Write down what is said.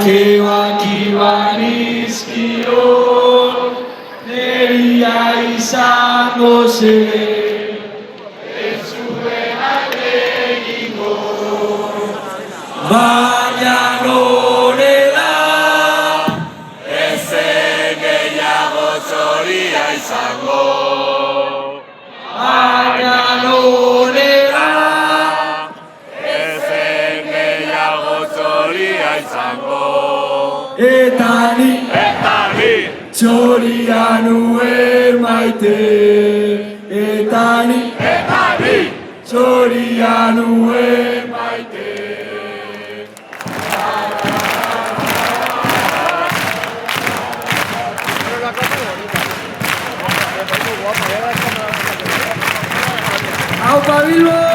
Kewakiwanizkio Neria izango zen Ez zuen alegiko Baina norela Ez zen gehiago txoria izango Baina norela Ez zen gehiago txoria izango Eta ni txoria nuen maite Eta ni txoria nuen maite ¡Aupa Bilbo!